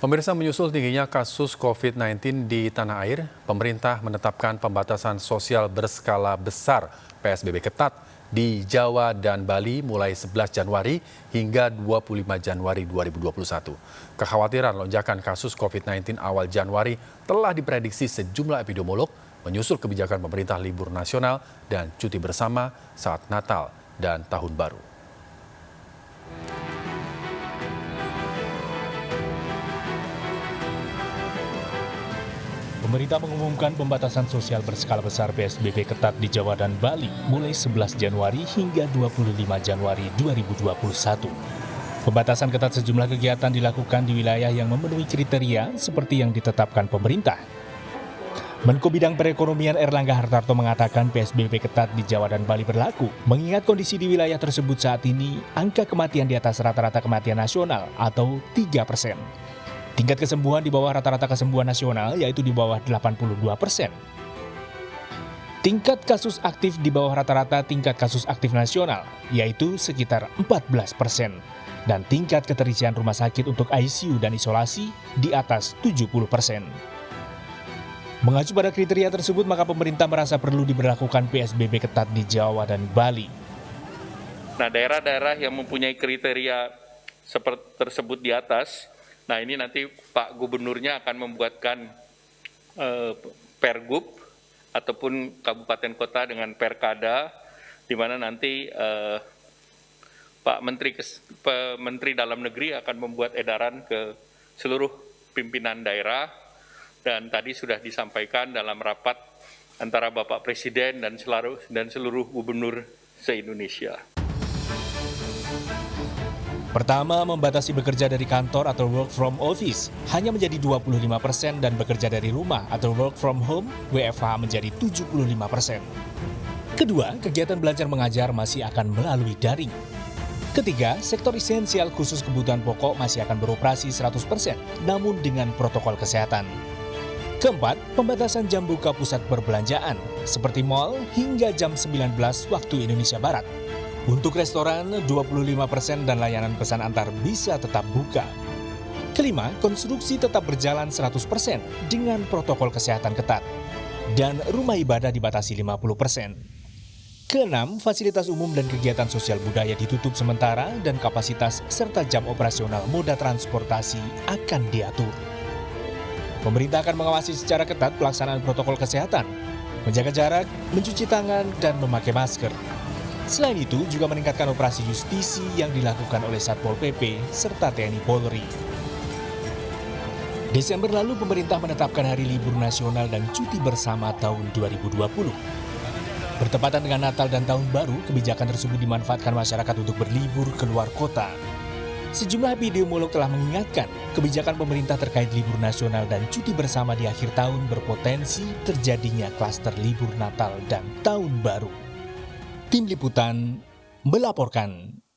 Pemirsa, menyusul tingginya kasus COVID-19 di tanah air, pemerintah menetapkan pembatasan sosial berskala besar (PSBB) ketat di Jawa dan Bali mulai 11 Januari hingga 25 Januari 2021. Kekhawatiran lonjakan kasus COVID-19 awal Januari telah diprediksi sejumlah epidemiolog menyusul kebijakan pemerintah libur nasional dan cuti bersama saat Natal dan Tahun Baru. Pemerintah mengumumkan pembatasan sosial berskala besar PSBB ketat di Jawa dan Bali mulai 11 Januari hingga 25 Januari 2021. Pembatasan ketat sejumlah kegiatan dilakukan di wilayah yang memenuhi kriteria seperti yang ditetapkan pemerintah. Menko Bidang Perekonomian Erlangga Hartarto mengatakan PSBB ketat di Jawa dan Bali berlaku, mengingat kondisi di wilayah tersebut saat ini angka kematian di atas rata-rata kematian nasional atau 3%. Tingkat kesembuhan di bawah rata-rata kesembuhan nasional yaitu di bawah 82%. Tingkat kasus aktif di bawah rata-rata tingkat kasus aktif nasional yaitu sekitar 14%. Dan tingkat keterisian rumah sakit untuk ICU dan isolasi di atas 70%. Mengacu pada kriteria tersebut, maka pemerintah merasa perlu diberlakukan PSBB ketat di Jawa dan Bali. Nah, daerah-daerah yang mempunyai kriteria seperti tersebut di atas, nah ini nanti Pak Gubernurnya akan membuatkan pergub ataupun kabupaten kota dengan perkada, di mana nanti Pak Menteri Dalam Negeri akan membuat edaran ke seluruh pimpinan daerah, dan tadi sudah disampaikan dalam rapat antara Bapak Presiden dan seluruh gubernur se-Indonesia. Pertama, membatasi bekerja dari kantor atau work from office hanya menjadi 25% dan bekerja dari rumah atau work from home (WFH) menjadi 75%. Kedua, kegiatan belajar mengajar masih akan melalui daring. Ketiga, sektor esensial khusus kebutuhan pokok masih akan beroperasi 100% namun dengan protokol kesehatan. Keempat, pembatasan jam buka pusat perbelanjaan seperti mal hingga jam 19 waktu Indonesia Barat. Untuk restoran, 25% dan layanan pesan antar bisa tetap buka. Kelima, konstruksi tetap berjalan 100% dengan protokol kesehatan ketat. Dan rumah ibadah dibatasi 50%. Keenam, fasilitas umum dan kegiatan sosial budaya ditutup sementara dan kapasitas serta jam operasional moda transportasi akan diatur. Pemerintah akan mengawasi secara ketat pelaksanaan protokol kesehatan, menjaga jarak, mencuci tangan, dan memakai masker. Selain itu, juga meningkatkan operasi justisi yang dilakukan oleh Satpol PP serta TNI Polri. Desember lalu, pemerintah menetapkan hari libur nasional dan cuti bersama tahun 2020. Bertepatan dengan Natal dan Tahun Baru, kebijakan tersebut dimanfaatkan masyarakat untuk berlibur keluar kota. Sejumlah epidemiolog telah mengingatkan, kebijakan pemerintah terkait libur nasional dan cuti bersama di akhir tahun berpotensi terjadinya klaster libur Natal dan Tahun Baru. Tim Liputan melaporkan.